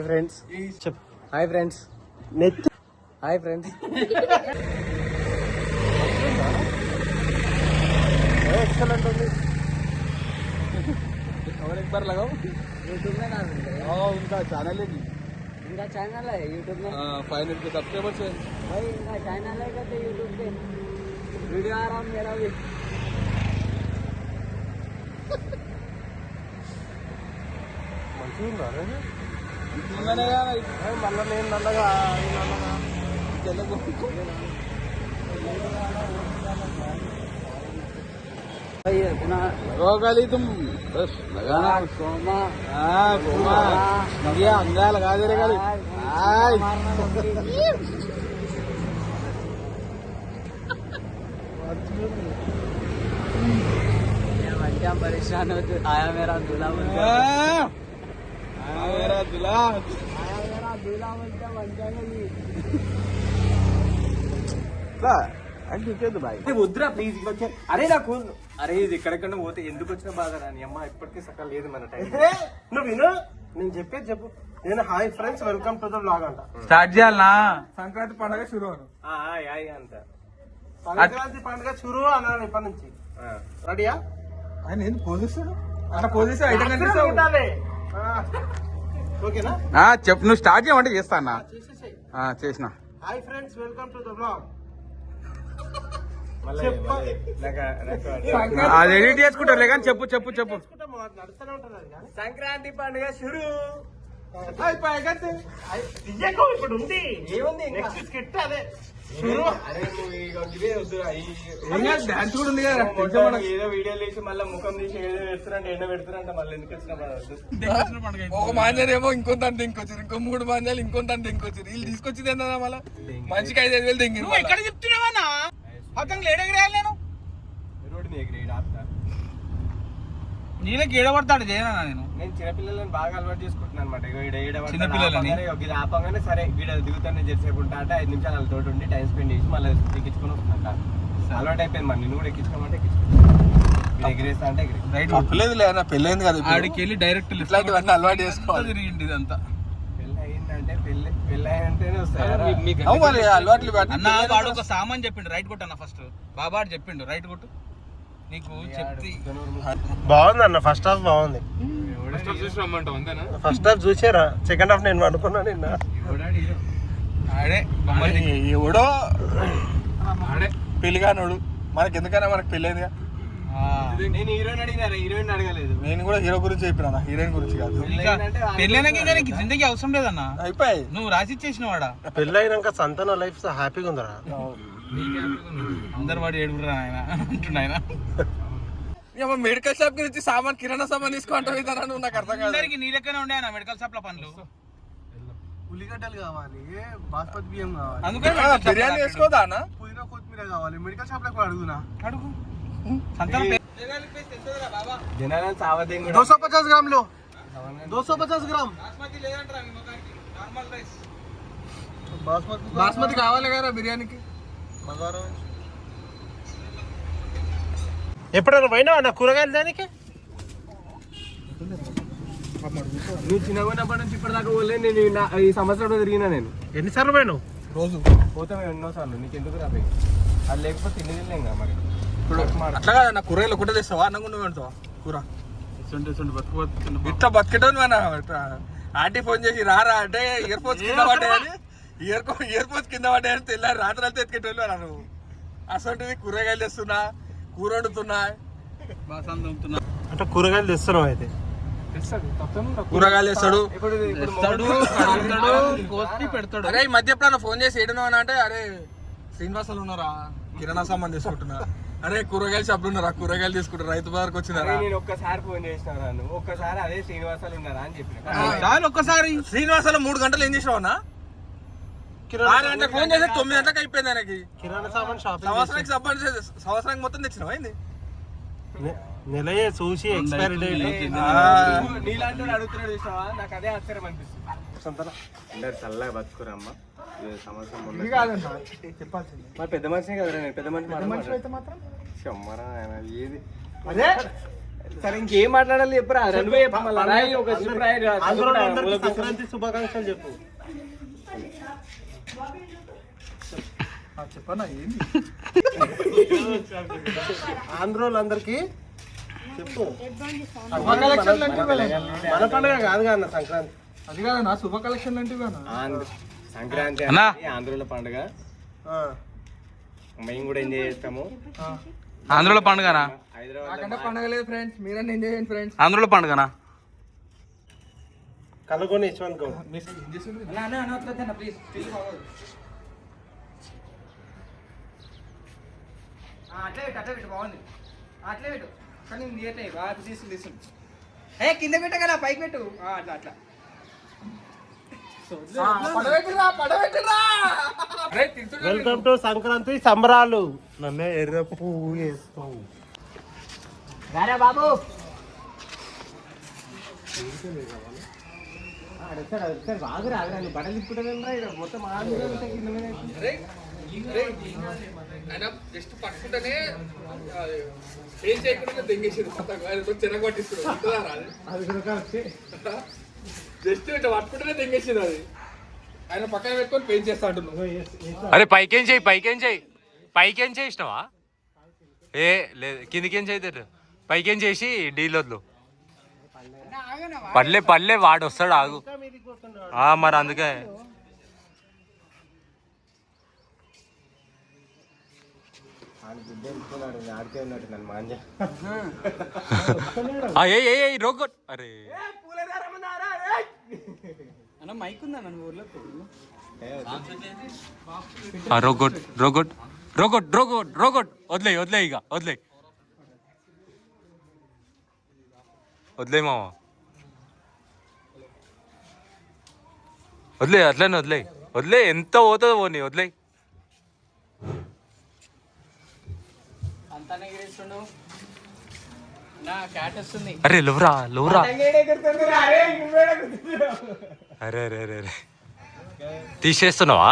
Hi friends. Hi friends. Hi friends. Excellent ఉంది. और एक बार लगाओ. यूट्यूब में ना उनका चैनल है जी. इनका चैनल है यूट्यूब में. 500 के सब्सक्राइबर्स है भाई. इनका चैनल है कहते यूट्यूब पे वीडियो आ रहा मेरा भी. మంచిగా ఉందా మళ్ళీ నేను నల్లగా తెలుగు लगाली तुम बस लगाना. सोमा कोमा अंगा लगा दे रे गाली. क्या परेशान हो. आया मेरा दूल्हा बनकर. आया मेरा दूल्हा बनकर बन जाएगा. వద్దురా ప్లీజ్. అరే నాకు అరే ఇది ఎక్కడెక్కడ పోతే ఎందుకు వచ్చిన బాధ రాని అమ్మ ఇప్పటికీ సకాల లేదు మన టైం. నువ్వు విను నేను చెప్పేది చెప్పు. నేను hi friends welcome to the vlog అంట. స్టార్ట్ చేయాలనా? సంక్రాంతి పండుగ షురు అంత సంక్రాంతి పండుగ షురు అన్నాను ఇప్పటి నుంచి. రెడీయా? ఆయన ఏంది పోజిస్తాడు అట్లా పోజిస్తే ఐటమ్ ఓకేనా? చెప్పు. నువ్వు స్టార్ట్ చేయమంటే చేస్తా అన్న. చేసిన. Hi friends welcome to the vlog. అది ఎడిట్ చేసుకుంటారులే కానీ చెప్పు చెప్పు చెప్పు. నడుస్తూనే ఉంటుంది అది కానీ సంక్రాంతి పండుగ షురు. ఇప్పుడు ఉంది ఏముంది నెక్స్ట్ స్కిట్ అదే షురు. డాన్స్ కూడా ఉంది కదా. ఏదో వీడియోలు వేసి మళ్ళీ ముఖం తీసి ఏదో పెడుతురంటే ఏదో పెడుతురంటే మళ్ళీ ఎందుకు వచ్చిన ఒక మాంజాలు ఏమో ఇంకొంత అంత ఇంకొచ్చారు, ఇంకో 3 మాంజాలు ఇంకొంత అంత ఇంకొచ్చారు. వీళ్ళు తీసుకొచ్చింది ఏంటన్నా మళ్ళీ మంచికి 5,000 దింగి. నువ్వు ఎక్కడ చెప్తున్నావా? పక్కన లేడెగరేయాలి నేను రోడ్డు ఎగిరేయడు ఆపుతా. నీళ్ళకి ఏడబడతాడు చేయనా నేను. నేను చిన్నపిల్లలని బాగా అలవాటు చేసుకుంటున్నాను అనమాట. చిన్నపిల్లలని ఇది ఆపగానే సరే వీడ దిగుతానే చేసేపు ఉంటా అంటే 5 నిమిషాలు వాళ్ళ తోటి ఉండి టైం స్పెండ్ చేసి మళ్ళీ ఎక్కించుకొని వస్తున్నాక అలవాటు అయిపోయింది. మరి నిన్ను కూడా ఎక్కించుకోమంటే ఎక్కించుకుంటా. ఎగిరేస్తా అంటే రైట్ తప్పలేదు లేదా. పెళ్ళైంది కదా ఆడికి వెళ్ళి డైరెక్ట్ ఇట్లాంటివన్నీ అలవాటు చేసుకోవాలి. తిరిగింది ఇదంతా పెళ్ళి అయిందంటే పెళ్ళి అయినంటేనే వస్తాయి అలవాట్లు. అన్న వాడు ఒక సామాన్ చెప్పిండు రైట్ కొట్టు అన్న. ఫస్ట్ బాబాడు చెప్పిండు రైట్ కొట్టు. నీకు చెప్తే బాగుంది అన్న. ఫస్ట్ హాఫ్ బాగుంది. ఫస్ట్ హాఫ్ చూసారా? సెకండ్ హాఫ్ నేను అనుకున్నా నిన్న. ఎవడో పెళ్లిగానోడు మనకి ఎందుకైనా మనకు పెళ్ళైందిగా. నేను హీరోయిన్ అడిగినా హీరోయిన్ అడగలేదు. నేను కూడా హీరో గురించి చెప్పినా, హీరోయిన్ గురించి కాదు. పెళ్ళైనాక నీకు జిందగీ అవసరం లేదన్న. అయిపోయి నువ్వు రాసి ఇచ్చేసిన వాడా. పెళ్ళైనాక సంతాన లైఫ్ హ్యాపీగా ఉందరా. అందరు వాడు ఏడుగురా ఆయన అంటున్నాయన. మెడికల్ షాప్ గురించి సామాన్ కిరాణా సామాన్ తీసుకుంటా నువ్వు. నాకు అర్థం కాదు. అందరికి నీ లెక్కనే ఉండే అన్న మెడికల్ షాప్ లో పనులు. ఉల్లిగడ్డలు కావాలి, బాస్మతి బియ్యం కావాలి, అందుకని బిర్యానీ వేసుకోదా అన్న? పుదీనా కొత్తిమీర కావాలి. మెడికల్ షాప్ లో అడుగునా? అడుగు. 250 గ్రాములు 250 గ్రామ్ బాస్మతి కావాలి కదా బిర్యానీకి. ఎప్పుడైనా పోయినావా నా కూరగాయలు దానికి? నువ్వు చిన్నగా ఉన్నప్పటి నుంచి ఇప్పటిదాకా పోలే. నేను ఈ సంవత్సరంలో తిరిగినా. నేను ఎన్నిసార్లు పోయినావు? రోజు పోతే ఎన్నోసార్లు. నీకు ఎందుకు రాబోయి అది లేకపోతే తినేదిలేం కదా. మరి ఇప్పుడు అట్లా కదా నా కూరగాయలు ఒకటే తెస్తావా? అన్నం కూడా పెడతావా కూర? ఇట్లా బతికేటోని మన ఆంటీ ఫోన్ చేసి రారా అంటే ఇయర్ ఫోన్స్ కింద పడ్డాయని ఇయర్ ఫోన్స్ కింద పడ్డాయని తెల్లారి రాత్రి అంతా ఎత్తుకెట్టోళ్ళు అన్నా నువ్వు. అసలు కూరగాయలు తెస్తున్నా, కూర వండుతున్నా, అంటే కూరగాయలు తెస్తున్నావు. అయితే కూరగాయలు తెస్తాడు, పెడతాడు. అరే ఈ మధ్య ఎప్పుడన్నా ఫోన్ చేసి ఏడునో అని అంటే అరే శ్రీనివాసాలు ఉన్నారా కిరాణా సామాన్ తీసుకుంటున్నా, అరే కూరగాయలు షాపులు ఉన్నారా కూరగాయలు తీసుకుంటారు, రైతు బజార్కి వచ్చినారా. నేను ఒక్కసారి ఫోన్ చేసినా నువ్వు ఒక్కసారి అదే శ్రీనివాసాలు ఉన్నారా అని చెప్పిన. ఒక్కసారి శ్రీనివాసాలు 3 గంటలు ఏం చేసినావు అన్న? 6 గంటలకు ఫోన్ చేస్తే 9 గంటలకు అయిపోయింది ఆయనకి. కిరాణా సామాన్ షాప్ సంవత్సరానికి మొత్తం తెచ్చినావు ఏంది? నెలయే చూసి ఎక్స్పైరీ డేట్ నీలాంటి అడుగుతున్నాడు చూసావా, నాకు అదే ఆశ్చర్యం అనిపిస్తుంది. అందరు చల్లగా బతుకురమ్మా. సంవత్సరం చెప్పాల్సింది మరి పెద్ద మనిషినే కదా. నేను పెద్ద మనిషి అయితే మాత్రం చెమ్మరా ఏది సరే ఇంకేం మాట్లాడాలి చెప్పురా నువ్వే చెప్పు మళ్ళా. రాయి ఒక చెప్పు రాయి రా. ఆంధ్రోళ్ళందరికీ సంక్రాంతి శుభాకాంక్షలు చెప్పు. చెప్పనా ఏంది ఆంధ్రోళ్ళందరికీ చెప్పు. శుభ కలెక్షన్ లాంటివి మన పండుగ కాదుగా అన్న సంక్రాంతి. అది కాదన్నా శుభ కలెక్షన్ లాంటివి సంక్రాంతి అన్నా. ఆంధ్రుల పండుగ మేము కూడా ఎంజాయ్ చేస్తాము. ఆంధ్రలో పండుగనా? నాకంటే పండుగ లేదు ఫ్రెండ్స్, మీరన్నా ఎంజాయ్ చేయండి ఫ్రెండ్స్. ఆంధ్రలో పండుగనా? కలగొని యశ్వంత్ గౌడ్. అట్లే పెట్టు బాగుంది. అట్లే పెట్టు కానీ తీయట్లే బాగా తీసుకు కింద పెట్ట కదా పైకి పెట్టు అట్లా అట్లా. వెల్కమ్ టు సంక్రాంతి సంబరాలు. నన్నే ఎర్ర పువ్వు వేస్తావు. బాబు బాగా రాదు బట్టలు తిప్పుకుంటా మొత్తం జస్ట్ పట్టుకుంటేనే ఏం చేయకుండా తెంగేసాడు చిన్న పట్టిస్తున్నాడు. జస్ట్ ఇట్లా పట్టుకుంటేనే తెంగేసాడు. అది ఆయన పక్కన పెట్టుకొని పెయింట్ చేస్తా అంటున్నావు. అరే పైకేం చేయి పైకేం చేసినావా? ఏ లేదు కిందికేం చేయలేదు, పైకేం చేసి డీల్ వద్దు. పల్లె వాడు వస్తాడు ఆగు. మరి అందుకే ఆడితే ఉన్నట్టు నన్ను మాంజ రోగొట్. అరే అన్న మైక్ ఉందా నన్ను ఊర్లో రోగొట్ రోగొట్ రోగొట్ రోగొట్ రోగొట్ వదిలే ఇక వదిలే మామ అట్లనే వదిలే ఎంత పోతుందో పోనీ వదిలే. అంతానే ఎగిరిస్తుండు నా క్యాట్ వస్తుంది. అరే లోరా అరే తీసేస్తున్నావా?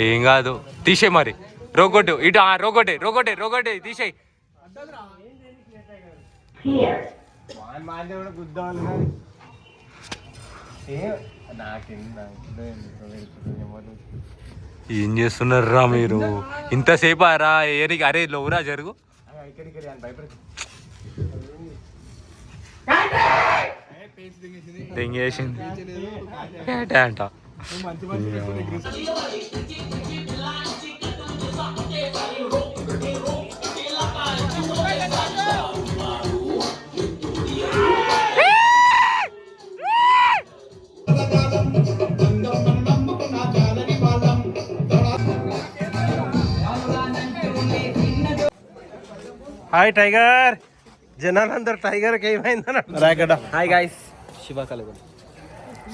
ఏం కాదు తీసే మరి. రోగొట్టు ఇటు రోగొట్టే తీసేయి. మాంజ కూడా గుద్దాలి ఏం చేస్తున్నారా మీరు ఇంతసేపు? రా ఏరికి. అరే లోరా జరుగు. దెంగేసింది అంట. Hi tiger. జనాలందరూ టైగర్కి ఏమైందని రాయగడ్డ. హాయ్ గాయ్స్,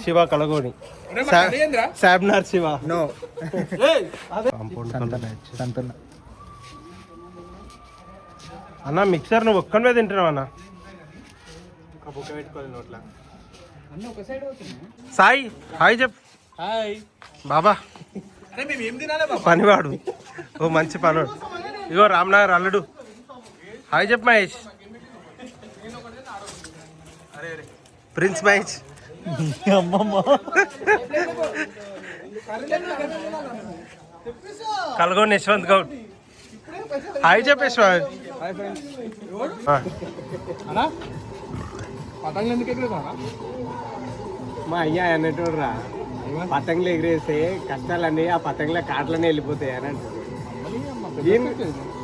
శివ కలగోని శాబ్నార్ శివ. నో అన్న మిక్సర్ నువ్వు ఒక్కనే తింటున్నావు అన్న. బుక్క పెట్టుకోవాలి నోట్లా. సాయి హాయ్ చెప్. హాయ్ బాబా అరే మేము ఏం తినాలి బాబా? పనివాడు, ఓ మంచి పనుడు. ఇగో రామ్నగర్ అల్లుడు. హాయ్ చెప్ మహేష్. ప్రిన్స్ మహేష్. కలగొని యశ్వంత్ గౌడ్. హాయ్ చెప్ యశ్వంత్. అన్నా పతంగులు ఎందుకు ఎగురుతావా? మా అయ్యా అన్నట్టు రా, పతంగులు ఎగిరేస్తే కష్టాలన్నీ ఆ పతంగుల కాట్లనే వెళ్ళిపోతాయి అని అంటారు.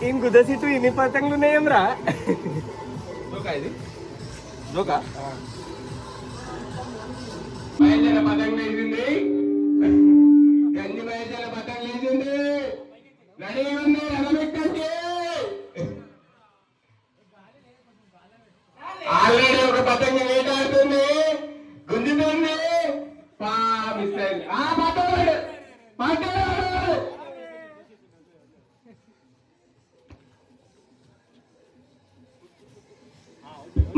ఈయన కుదసిట్టు ఇన్ని పతంగులు ఉన్నాయేం రా? జోకా ఇది జోకా? పతంగులు వేసింది, గంజి మహేశాల పతంగులు వేసింది. రెడీ ఉంది, రథమెక్కండి. ఆల్రెడీ ఒక పతంగ వేటాడుతుంది, గుంజుతుంది.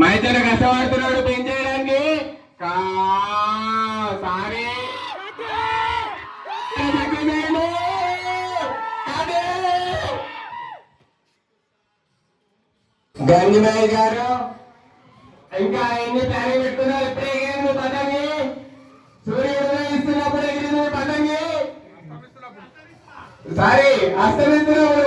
మైతన కష్టపడుతున్నాడు పెంచేయడానికి. సారీ గంజిమయ్య గారు ఇంకా ఎన్ని ప్లానింగ్ పెట్టుకున్నారు? ఇప్పుడే ఎగిరింది పతంగి, సూర్యుడు ఇస్తున్నప్పుడు ఎగిరింది పతంగి, సారీ అస్తమిస్తున్నప్పుడు